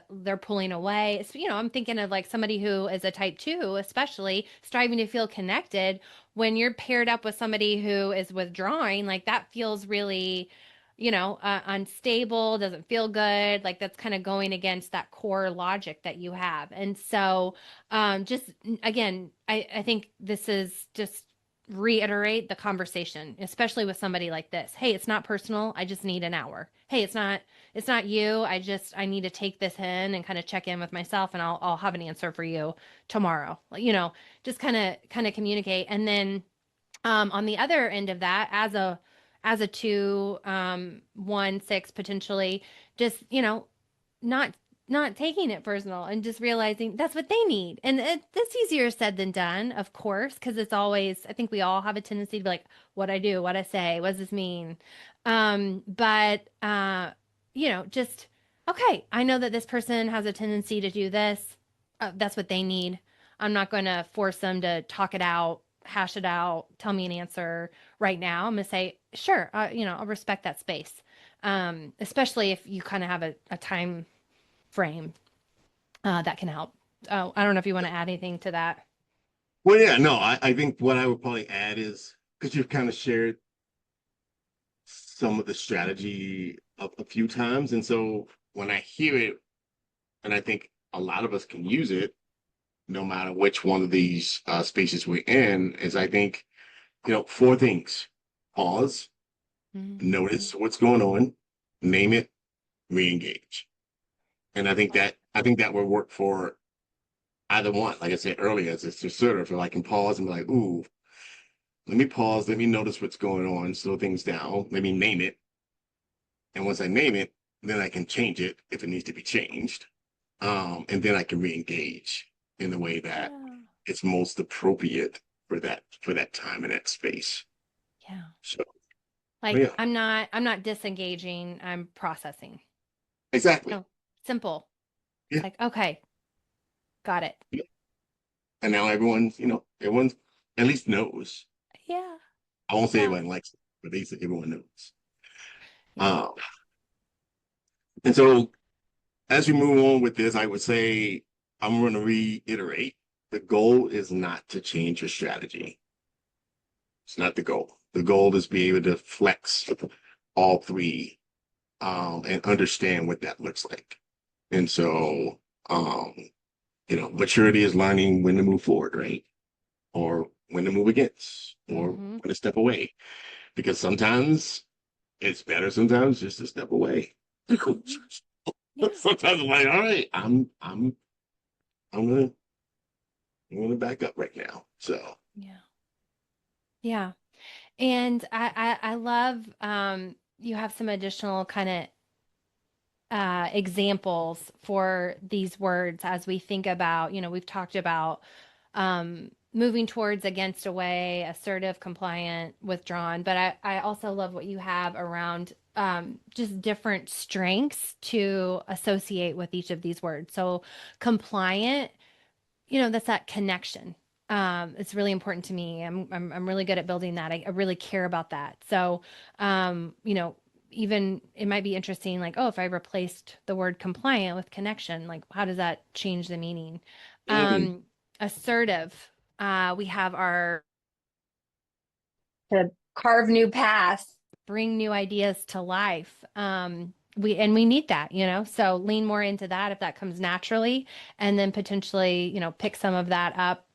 S1: they're pulling away. So, I'm thinking of like somebody who is a type 2 especially striving to feel connected. When you're paired up with somebody who is withdrawing, like that feels really unstable, doesn't feel good, like that's kind of going against that core logic that you have. And so just again, I think this is just reiterate the conversation, especially with somebody like this. Hey, it's not personal, I just need an hour. Hey, it's not you. I need to take this in and kind of check in with myself and I'll have an answer for you tomorrow. Just kind of communicate. And then on the other end of that, as a 2, 1, 6 potentially, just, not not taking it personal and just realizing that's what they need. And it's easier said than done, of course, because it's always, I think we all have a tendency to be like, what I do, what I say, what does this mean? But just okay, I know that this person has a tendency to do this. That's what they need. I'm not going to force them to talk it out, hash it out, tell me an answer right now. I'm going to say, sure, I'll respect that space. Especially if you kind of have a time frame that can help. Oh, I don't know if you want to add anything to that.
S2: well, yeah, no, I think what I would probably add is because you've kind of shared some of the strategy a few times. And so when I hear it, and I think a lot of us can use it, no matter which one of these spaces we're in, is I think, four things: pause,
S1: Mhm.
S2: notice what's going on, name it, re-engage. And I think that would work for either one. Like I said earlier, it's just sort of I can pause and be like, ooh, let me pause, let me notice what's going on, slow things down, let me name it. And once I name it, then I can change it if it needs to be changed. And then I can re-engage in the way that
S1: Yeah.
S2: it's most appropriate for that time and that space.
S1: Yeah.
S2: So
S1: Like
S2: yeah,
S1: I'm not disengaging, I'm processing.
S2: exactly.
S1: Oh, simple.
S2: Yeah.
S1: Like, okay, got it.
S2: Yeah. And now everyone's at least knows.
S1: Yeah.
S2: I won't say
S1: Yeah.
S2: everyone likes it, but they say everyone knows.
S1: Yeah.
S2: Um, and so as we move on with this, I would say I'm going to reiterate the goal is not to change your strategy. It's not the goal. The goal is be able to flex all three and understand what that looks like. And so, um, maturity is learning when to move forward, right? Or when to move against, or
S1: Mm-hmm.
S2: when to step away. Because sometimes it's better sometimes just to step away.
S1: Mm-hmm. Yeah.
S2: Sometimes I'm like, all right, I'm gonna back up right now. So
S1: Yeah. Yeah. And I love you have some additional kind of examples for these words as we think about, we've talked about moving towards, against, away, assertive, compliant, withdrawn. But I also love what you have around just different strengths to associate with each of these words. So compliant, that's that connection. It's really important to me. I'm really good at building that. I really care about that. So, even it might be interesting, like, oh, if I replaced the word compliant with connection, like, how does that change the meaning?
S2: mm,
S1: Um, Assertive. We have our to carve new paths, bring new ideas to life. We need that, so lean more into that if that comes naturally, and then potentially, pick some of that up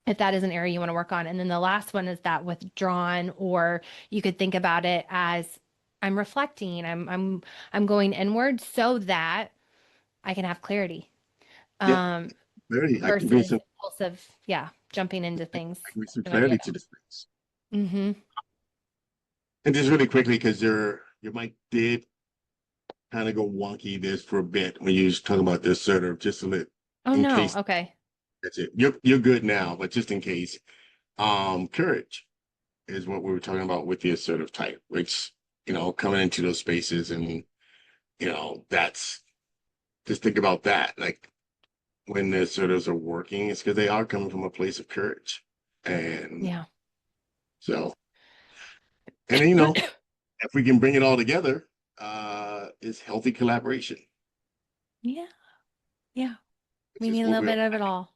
S1: if that is an area you want to work on. And then the last one is that withdrawn, or you could think about it as I'm reflecting, I'm going inward so that I can have clarity.
S2: yeah,
S1: Um,
S2: clarity. I can bring
S1: versus
S2: some
S1: impulsive, yeah, jumping into things.
S2: I can bring some
S1: No idea.
S2: clarity to this place.
S1: Mm-hmm.
S2: And just really quickly, because your mic did kind of go wonky this for a bit when you was talking about this sort of just a little
S1: Oh
S2: in
S1: no.
S2: case
S1: Okay.
S2: that's it. You're good now, but just in case. Courage is what we were talking about with the assertive type, which, coming into those spaces and, that's just think about that. Like when the assertives are working, it's because they are coming from a place of courage. And
S1: Yeah.
S2: so, and then, if we can bring it all together, is healthy collaboration,
S1: Yeah. Yeah.
S2: which
S1: We
S2: is
S1: need a
S2: what
S1: little
S2: we're,
S1: bit of it all.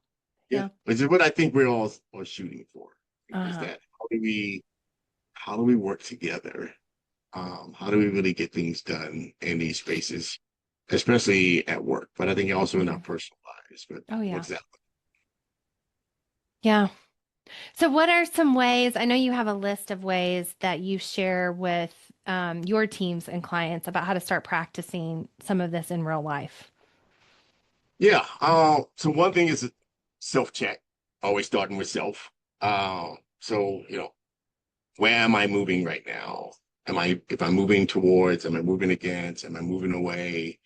S2: yeah,
S1: Yeah.
S2: which is what I think we're all are shooting for. Is
S1: Uh-huh.
S2: that how do we work together? How do we really get things done in these spaces, especially at work, but I think also in our
S1: Hmm.
S2: personal lives. But
S1: Oh yeah.
S2: what's that?
S1: Yeah. So, what are some ways? I know you have a list of ways that you share with your teams and clients about how to start practicing some of this in real life.
S2: Yeah. So one thing is self-check, always starting with self. So, where am I moving right now? If I'm moving towards, am I moving against, am I moving away?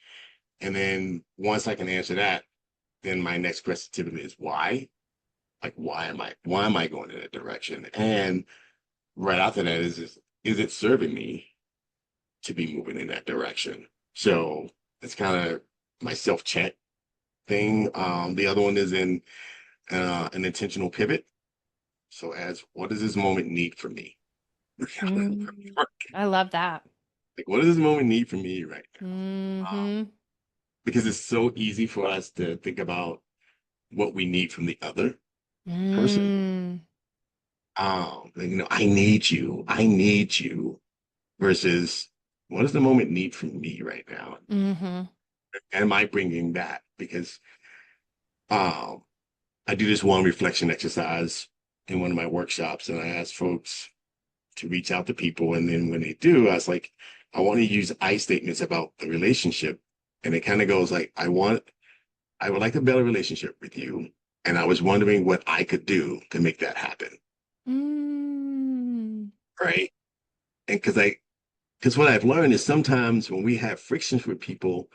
S2: And then once I can answer that, then my next question typically is why? Like, why am I going in that direction? And right after that is it serving me to be moving in that direction? So it's kind of my self-check thing. The other one is in an intentional pivot. So as what does this moment need from me?
S1: Mm, I love that.
S2: Like, what does this moment need from me right now?
S1: Hmm.
S2: Because it's so easy for us to think about what we need from the other person.
S1: Mm,
S2: I need you versus what does the moment need from me right now?
S1: hmm.
S2: Am I bringing that? Because um, I do this one reflection exercise in one of my workshops, and I ask folks to reach out to people. And then when they do, I was like, I want to use I statements about the relationship. And it kind of goes like, I would like to build a relationship with you. And I was wondering what I could do to make that happen.
S1: Mm,
S2: Right. And because what I've learned is sometimes when we have frictions with people,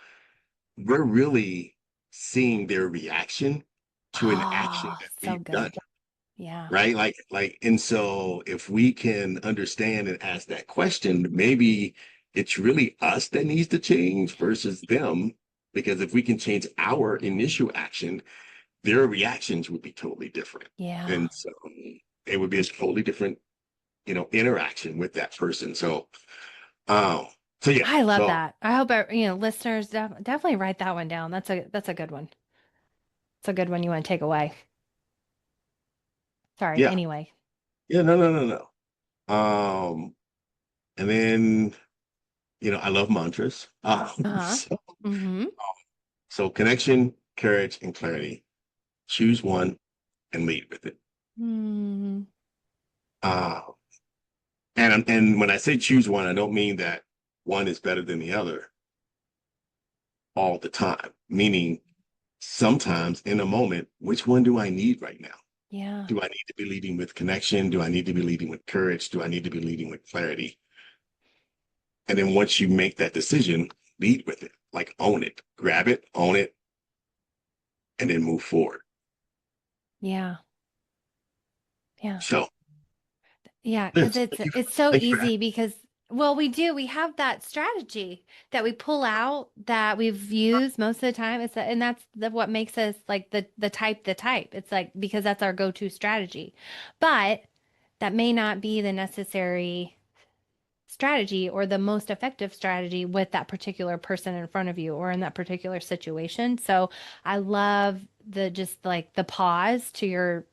S2: we're really seeing their reaction to an action
S1: oh,
S2: that
S1: so
S2: we've done.
S1: good. Yeah.
S2: Right? And so if we can understand and ask that question, maybe it's really us that needs to change versus them. Because if we can change our initial action, their reactions would be totally different.
S1: Yeah.
S2: And so it would be a totally different, interaction with that person. Um, so yeah,
S1: I love
S2: so
S1: that. I hope listeners definitely write that one down. That's a good one. It's a good one you want to take away. Sorry.
S2: yeah,
S1: Anyway.
S2: yeah, no, no, no, no. And then, I love mantras.
S1: Uh-huh.
S2: So
S1: Mm-hmm.
S2: So connection, courage, and clarity. choose one and lead with it.
S1: Hmm.
S2: Uh, and when I say choose one, I don't mean that one is better than the other all the time, meaning sometimes in a moment, which one do I need right now?
S1: Yeah.
S2: Do I need to be leading with connection? Do I need to be leading with courage? Do I need to be leading with clarity? And then once you make that decision, lead with it, like own it, grab it, own it, and then move forward.
S1: Yeah. Yeah.
S2: So,
S1: Yeah, because
S2: Liz,
S1: it's so
S2: thank you for
S1: easy because well, we have that strategy that we pull out that we've used most of the time. And that's what makes us like the type. It's like because that's our go-to strategy. But that may not be the necessary strategy or the most effective strategy with that particular person in front of you or in that particular situation. So I love the just like the pause to your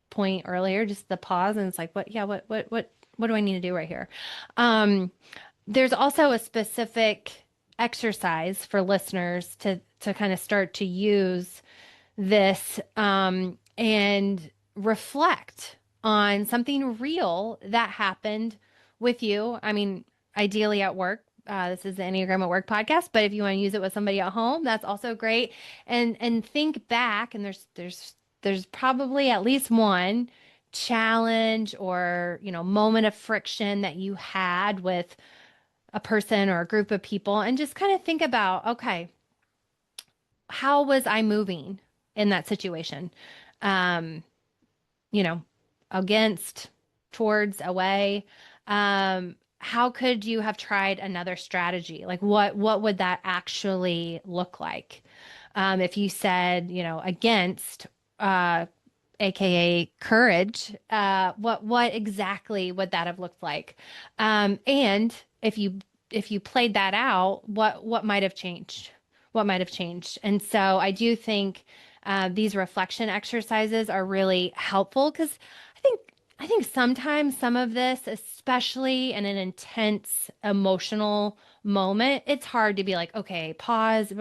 S1: point earlier, just the pause and it's like, what do I need to do right here? Um, there's also a specific exercise for listeners to kind of start to use this and reflect on something real that happened with you. I mean, ideally at work. This is the Enneagram at Work podcast, but if you want to use it with somebody at home, that's also great. And think back, and there's probably at least one challenge or moment of friction that you had with a person or a group of people, and just kind of think about, okay, how was I moving in that situation? Um, you know, against, towards, away. How could you have tried another strategy? Like what would that actually look like? If you said, against, uh, aka courage, what exactly would that have looked like? And if you played that out, what might have changed? What might have changed? And so I do think these reflection exercises are really helpful because I think I think sometimes some of this, especially in an intense emotional moment, it's hard to be like, okay, pause,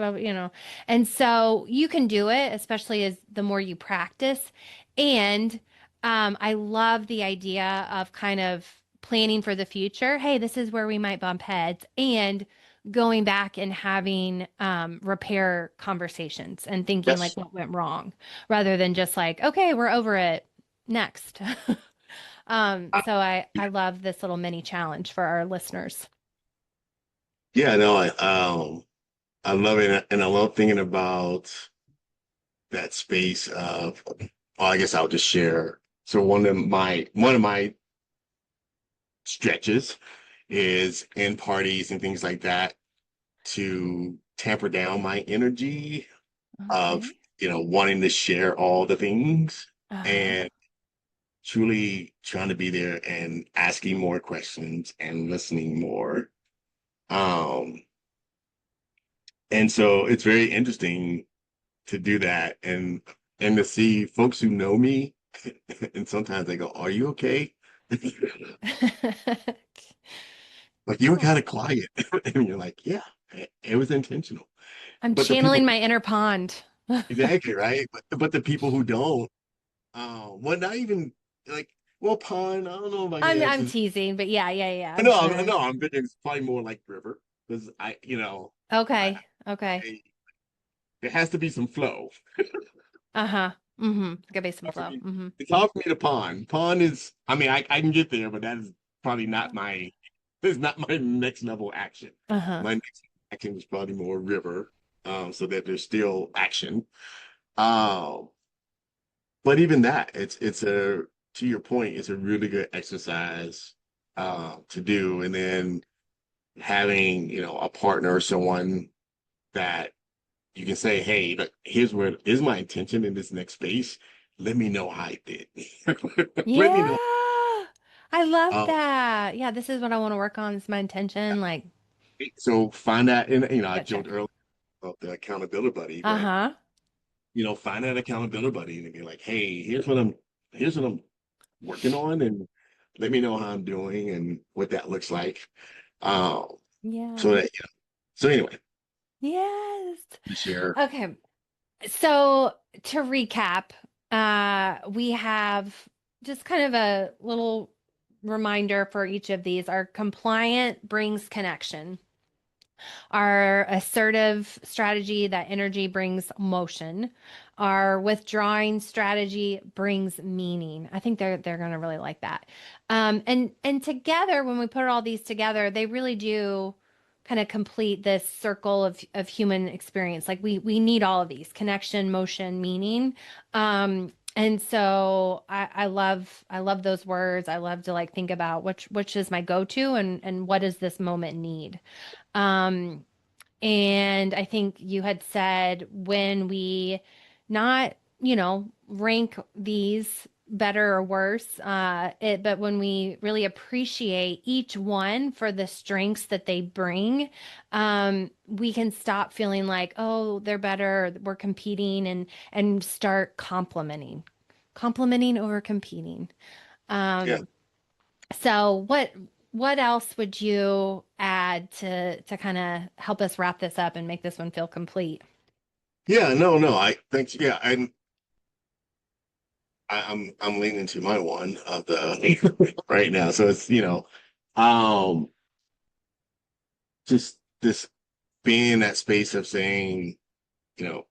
S1: And so you can do it, especially as the more you practice. And I love the idea of kind of planning for the future. Hey, this is where we might bump heads, and going back and having repair conversations and thinking like
S2: Yes.
S1: what went wrong, rather than just like, okay, we're over it. Next. So I love this little mini challenge for our listeners.
S2: Yeah, no, I love it, and I love thinking about that space of. Well, I guess I'll just share. So one of my stretches is in parties and things like that to tamper down my energy of
S1: Okay.
S2: wanting to share all the things
S1: Uh-huh.
S2: and truly trying to be there and asking more questions and listening more. Um, and so it's very interesting to do that and to see folks who know me and sometimes they go, "Are you okay?" Like you were
S1: Oh,
S2: kind of quiet. And you're like, "Yeah, it was intentional."
S1: I'm
S2: But the people
S1: channeling my inner pond.
S2: exactly right. But the people who don't, well, not even like, well, pond. I don't know if I can
S1: I'm
S2: actually.
S1: teasing, but yeah, yeah, yeah, I'm
S2: No,
S1: sure.
S2: no, I'm thinking it's probably more like river because I,
S1: Okay. Okay.
S2: I there has to be some flow.
S1: Uh-huh. Mm-hmm. Gotta be some
S2: For
S1: flow.
S2: me,
S1: Mm-hmm.
S2: it's hard for me to pond. Pond is, I mean, I can get there, but that is probably not my, this is not my next level action.
S1: Uh-huh.
S2: My next action is probably more river, so that there's still action. Um, but even that, it's a to your point, it's a really good exercise to do, and then having a partner or someone that you can say, hey, look, here's where is my intention in this next space. Let me know how I did. Let me know.
S1: Yeah. I love
S2: Um,
S1: that. Yeah, this is what I want to work on. It's my intention. Like,
S2: so find that, and I
S1: gut
S2: joked
S1: check.
S2: earlier about the accountability buddy, but
S1: Uh-huh.
S2: find that accountability buddy and be like, hey, here's what I'm working on, and let me know how I'm doing and what that looks like. Um, so
S1: Yeah.
S2: that so anyway,
S1: Yes.
S2: to share.
S1: Okay. So to recap, We have just kind of a little reminder for each of these. Our compliant brings connection. Our assertive strategy, that energy brings motion. Our withdrawing strategy brings meaning. I think they're going to really like that. And together, when we put all these together, they really do kind of complete this circle of human experience. Like we need all of these: connection, motion, meaning. And so I love those words. I love to like think about which is my go-to and what does this moment need. Um, and I think you had said when we not, rank these better or worse, but when we really appreciate each one for the strengths that they bring, we can stop feeling like, oh, they're better, or we're competing, and start complimenting over competing.
S2: Yeah.
S1: Um, so what else would you add to kind of help us wrap this up and make this one feel complete?
S2: Yeah, no, I think yeah, and I'm leaning to my one of the right now. So it's, um just this being in that space of saying, you know,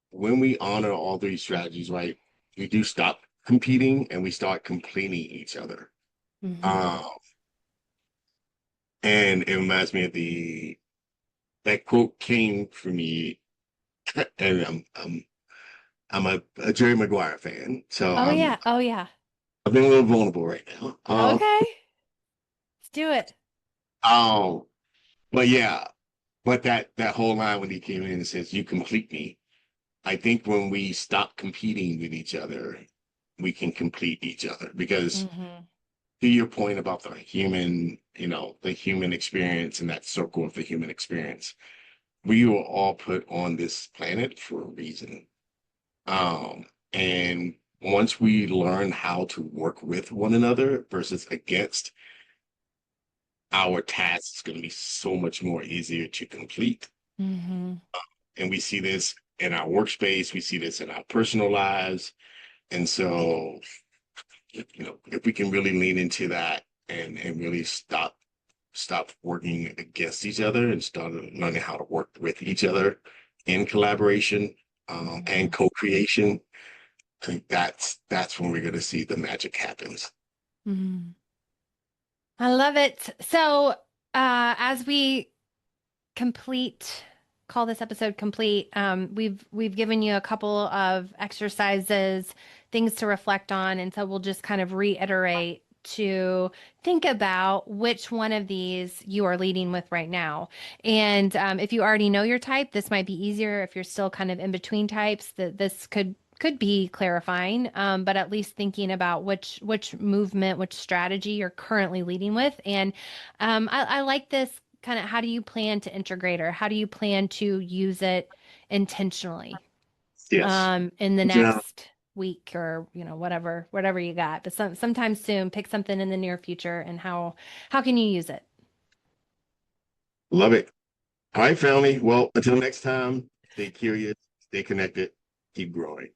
S2: when we honor all three strategies, right, we do stop competing and we start completing each other.
S1: Hmm.
S2: Um, and it reminds me of the that quote came for me, and I'm a Jerry Maguire fan, so
S1: Oh yeah. Oh yeah.
S2: I've been a little vulnerable right now.
S1: Okay. Let's do it.
S2: Um, but yeah, but that whole line when he came in and says, "You complete me." I think when we stop competing with each other, we can complete each other because
S1: Hmm.
S2: to your point about the human, the human experience and that circle of the human experience, we were all put on this planet for a reason. And once we learn how to work with one another versus against, our task is going to be so much more easier to complete.
S1: Hmm.
S2: And we see this in our workspace, we see this in our personal lives. And so, if we can really lean into that and really stop working against each other and start learning how to work with each other in collaboration, and
S1: Hmm.
S2: co-creation, I think that's when we're going to see the magic happens.
S1: Hmm. I love it. So, as we complete call this episode complete, we've given you a couple of exercises, things to reflect on, and so we'll just kind of reiterate to think about which one of these you are leading with right now. And if you already know your type, this might be easier. If you're still kind of in between types, that this could be clarifying, but at least thinking about which movement, which strategy you're currently leading with. And I like this kind of, how do you plan to integrate, or how do you plan to use it intentionally
S2: Yes.
S1: in the
S2: Yeah.
S1: next week, or whatever you got, but sometime soon, pick something in the near future, and how can you use it?
S2: Love it. All right, family. Well, until next time, stay curious, stay connected, keep growing.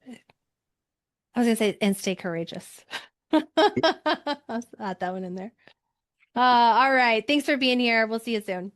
S1: I was gonna say, and stay courageous. I'll add that one in there. All right, thanks for being here. We'll see you soon.